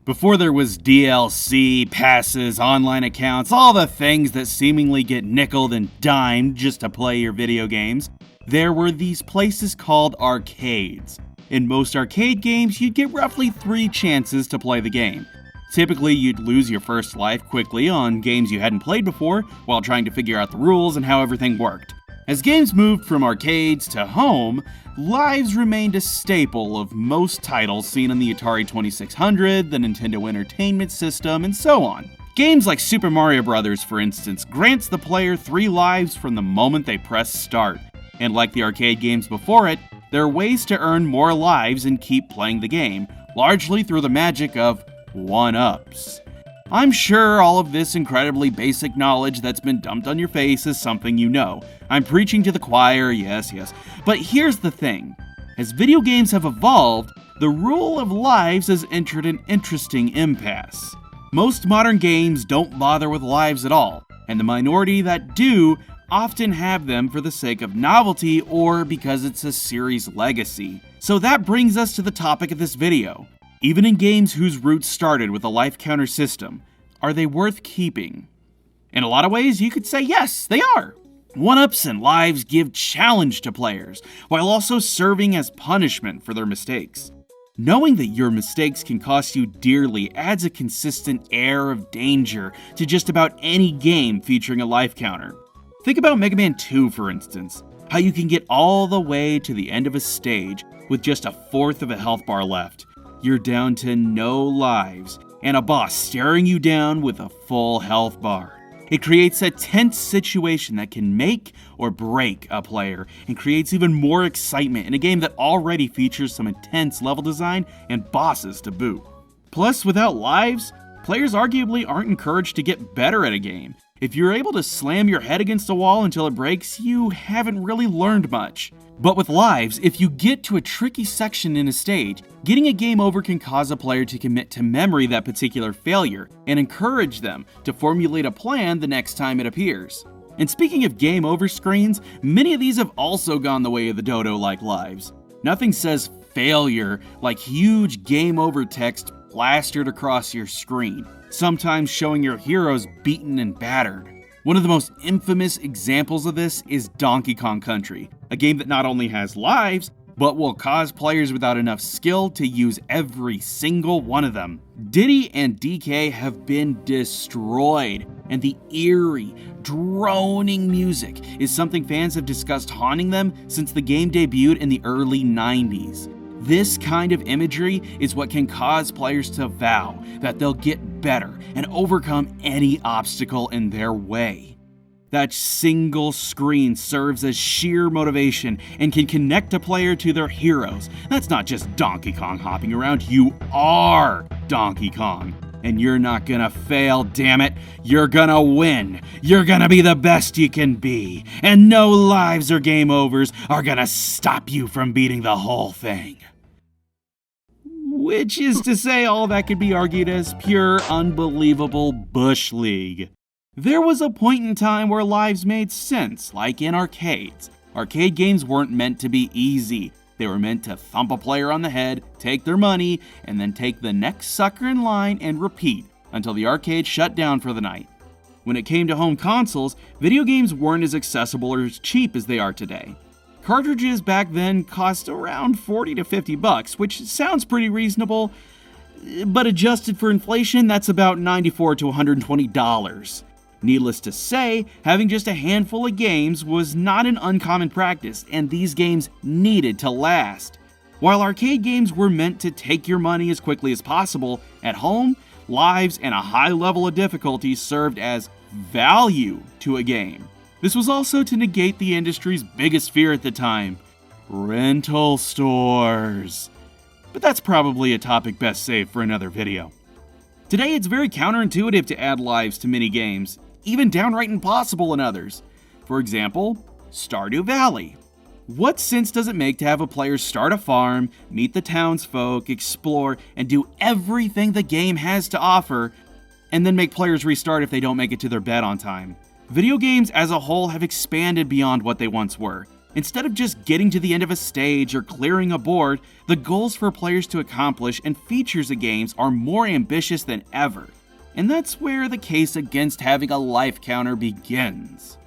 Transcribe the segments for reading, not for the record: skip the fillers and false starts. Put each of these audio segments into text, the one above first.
Before there was DLC, passes, online accounts, all the things that seemingly get nickeled and dimed just to play your video games, there were these places called arcades. In most arcade games, you'd get roughly 3 chances to play the game. Typically, you'd lose your first life quickly on games you hadn't played before while trying to figure out the rules and how everything worked. As games moved from arcades to home, lives remained a staple of most titles seen on the Atari 2600, the Nintendo Entertainment System, and so on. Games like Super Mario Bros., for instance, grants the player 3 lives from the moment they press start. And like the arcade games before it, there are ways to earn more lives and keep playing the game, largely through the magic of 1-ups. I'm sure all of this incredibly basic knowledge that's been dumped on your face is something you know. I'm preaching to the choir, yes. But here's the thing. As video games have evolved, the rule of lives has entered an interesting impasse. Most modern games don't bother with lives at all, and the minority that do often have them for the sake of novelty or because it's a series legacy. So that brings us to the topic of this video. Even in games whose roots started with a life counter system, are they worth keeping? In a lot of ways, you could say yes, they are. 1-ups and lives give challenge to players, while also serving as punishment for their mistakes. Knowing that your mistakes can cost you dearly adds a consistent air of danger to just about any game featuring a life counter. Think about Mega Man 2, for instance, how you can get all the way to the end of a stage with just 1/4 of a health bar left. You're down to no lives, and a boss staring you down with a full health bar. It creates a tense situation that can make or break a player, and creates even more excitement in a game that already features some intense level design and bosses to boot. Plus, without lives, players arguably aren't encouraged to get better at a game. If you're able to slam your head against a wall until it breaks, you haven't really learned much. But with lives, if you get to a tricky section in a stage, getting a game over can cause a player to commit to memory that particular failure, and encourage them to formulate a plan the next time it appears. And speaking of game over screens, many of these have also gone the way of the dodo like lives. Nothing says failure like huge game over text plastered across your screen, sometimes showing your heroes beaten and battered. One of the most infamous examples of this is Donkey Kong Country, a game that not only has lives, but will cause players without enough skill to use every single one of them. Diddy and DK have been destroyed, and the eerie, droning music is something fans have discussed haunting them since the game debuted in the early 90s. This kind of imagery is what can cause players to vow that they'll get better and overcome any obstacle in their way. That single screen serves as sheer motivation and can connect a player to their heroes. That's not just Donkey Kong hopping around, you are Donkey Kong. And you're not gonna fail, damn it. You're gonna win. You're gonna be the best you can be. And no lives or game overs are gonna stop you from beating the whole thing. Which is to say, all that could be argued as pure, unbelievable Bush League. There was a point in time where lives made sense, like in arcades. Arcade games weren't meant to be easy. They were meant to thump a player on the head, take their money, and then take the next sucker in line and repeat until the arcade shut down for the night. When it came to home consoles, video games weren't as accessible or as cheap as they are today. Cartridges back then cost around $40 to $50, which sounds pretty reasonable, but adjusted for inflation, that's about $94 to $120. Needless to say, having just a handful of games was not an uncommon practice, and these games needed to last. While arcade games were meant to take your money as quickly as possible, at home, lives and a high level of difficulty served as value to a game. This was also to negate the industry's biggest fear at the time, rental stores. But that's probably a topic best saved for another video. Today, it's very counterintuitive to add lives to many games, even downright impossible in others. For example, Stardew Valley. What sense does it make to have a player start a farm, meet the townsfolk, explore, and do everything the game has to offer, and then make players restart if they don't make it to their bed on time? Video games as a whole have expanded beyond what they once were. Instead of just getting to the end of a stage or clearing a board, the goals for players to accomplish and features of games are more ambitious than ever. And that's where the case against having a life counter begins.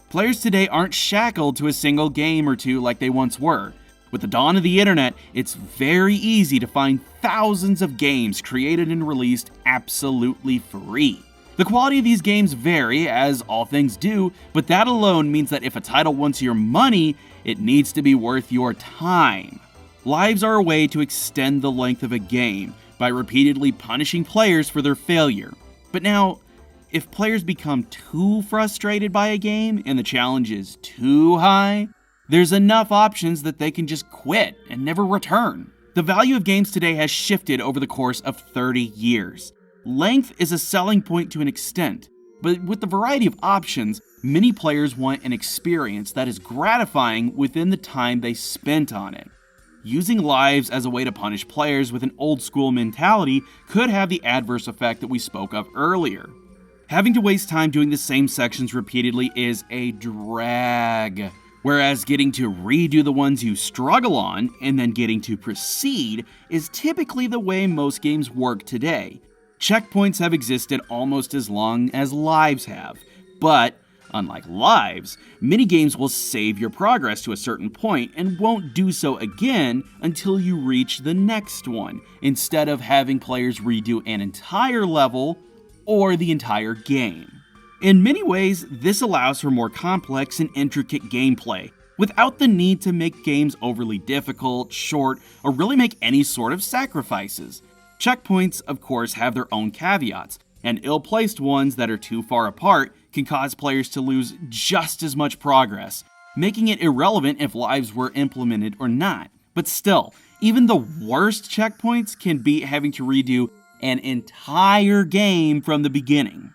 Players today aren't shackled to a single game or two like they once were. With the dawn of the internet, it's very easy to find thousands of games created and released absolutely free. The quality of these games vary, as all things do, but that alone means that if a title wants your money, it needs to be worth your time. Lives are a way to extend the length of a game by repeatedly punishing players for their failure. But now, if players become too frustrated by a game and the challenge is too high, there's enough options that they can just quit and never return. The value of games today has shifted over the course of 30 years. Length is a selling point to an extent, but with the variety of options, many players want an experience that is gratifying within the time they spent on it. Using lives as a way to punish players with an old-school mentality could have the adverse effect that we spoke of earlier. Having to waste time doing the same sections repeatedly is a drag, whereas getting to redo the ones you struggle on and then getting to proceed is typically the way most games work today. Checkpoints have existed almost as long as lives have, but unlike lives, minigames will save your progress to a certain point and won't do so again until you reach the next one, instead of having players redo an entire level or the entire game. In many ways, this allows for more complex and intricate gameplay, without the need to make games overly difficult, short, or really make any sort of sacrifices. Checkpoints, of course, have their own caveats, and ill-placed ones that are too far apart can cause players to lose just as much progress, making it irrelevant if lives were implemented or not. But still, even the worst checkpoints can beat having to redo an entire game from the beginning.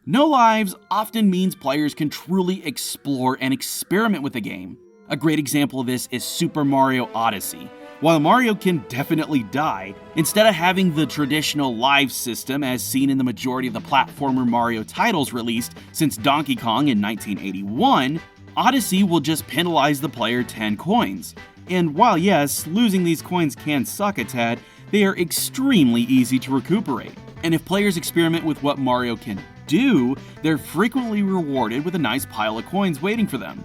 No lives often means players can truly explore and experiment with the game. A great example of this is Super Mario Odyssey. While Mario can definitely die, instead of having the traditional live system as seen in the majority of the platformer Mario titles released since Donkey Kong in 1981, Odyssey will just penalize the player 10 coins. And while yes, losing these coins can suck a tad, they are extremely easy to recuperate. And if players experiment with what Mario can do, they're frequently rewarded with a nice pile of coins waiting for them.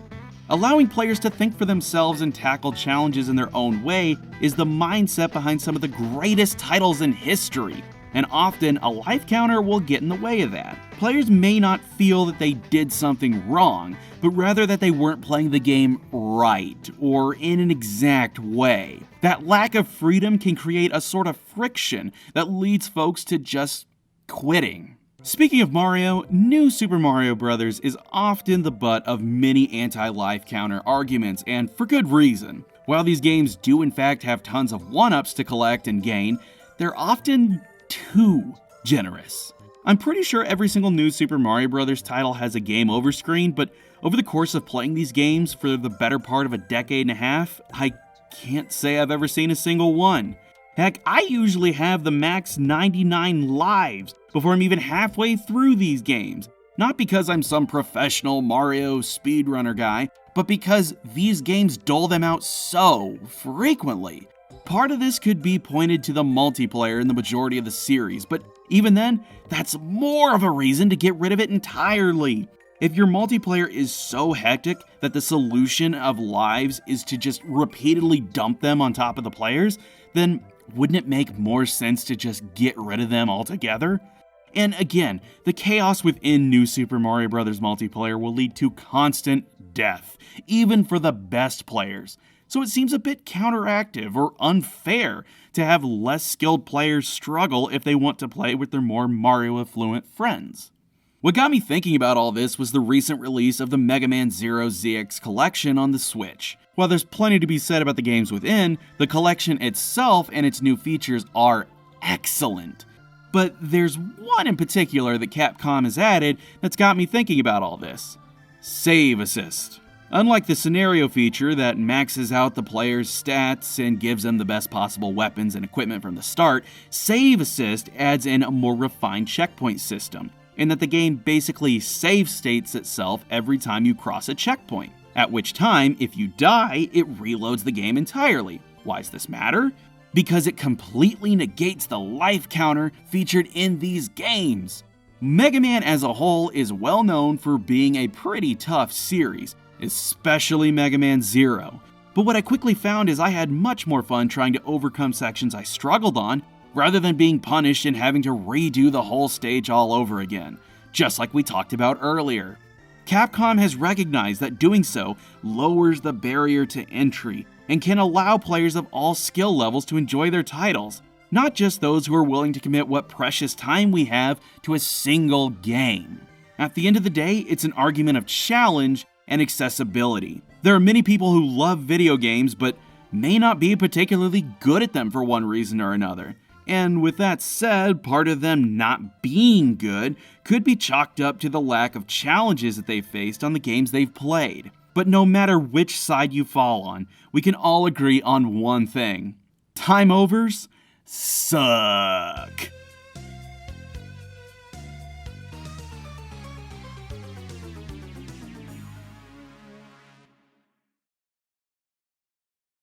Allowing players to think for themselves and tackle challenges in their own way is the mindset behind some of the greatest titles in history, and often a life counter will get in the way of that. Players may not feel that they did something wrong, but rather that they weren't playing the game right, or in an exact way. That lack of freedom can create a sort of friction that leads folks to just quitting. Speaking of Mario, New Super Mario Bros. Is often the butt of many anti-life counter arguments, and for good reason. While these games do in fact have tons of one-ups to collect and gain, they're often too generous. I'm pretty sure every single New Super Mario Bros. Title has a game over screen, but over the course of playing these games for the better part of a decade and a half, I can't say I've ever seen a single one. Heck, I usually have the max 99 lives before I'm even halfway through these games. Not because I'm some professional Mario speedrunner guy, but because these games dole them out so frequently. Part of this could be pointed to the multiplayer in the majority of the series, but even then, that's more of a reason to get rid of it entirely. If your multiplayer is so hectic that the solution of lives is to just repeatedly dump them on top of the players, then wouldn't it make more sense to just get rid of them altogether? And again, the chaos within New Super Mario Bros. Multiplayer will lead to constant death, even for the best players. So it seems a bit counteractive or unfair to have less skilled players struggle if they want to play with their more Mario-affluent friends. What got me thinking about all this was the recent release of the Mega Man Zero ZX collection on the Switch. While there's plenty to be said about the games within, the collection itself and its new features are excellent. But there's one in particular that Capcom has added that's got me thinking about all this. Save Assist. Unlike the scenario feature that maxes out the player's stats and gives them the best possible weapons and equipment from the start, Save Assist adds in a more refined checkpoint system, in that the game basically save states itself every time you cross a checkpoint. at which time, if you die, it reloads the game entirely. Why does this matter? Because it completely negates the life counter featured in these games. Mega Man as a whole is well known for being a pretty tough series, especially Mega Man Zero. But what I quickly found is I had much more fun trying to overcome sections I struggled on, rather than being punished and having to redo the whole stage all over again, just like we talked about earlier. Capcom has recognized that doing so lowers the barrier to entry and can allow players of all skill levels to enjoy their titles, not just those who are willing to commit what precious time we have to a single game. At the end of the day, it's an argument of challenge and accessibility. There are many people who love video games but may not be particularly good at them for one reason or another. And with that said, part of them not being good could be chalked up to the lack of challenges that they've faced on the games they've played. But no matter which side you fall on, we can all agree on one thing: time overs suck.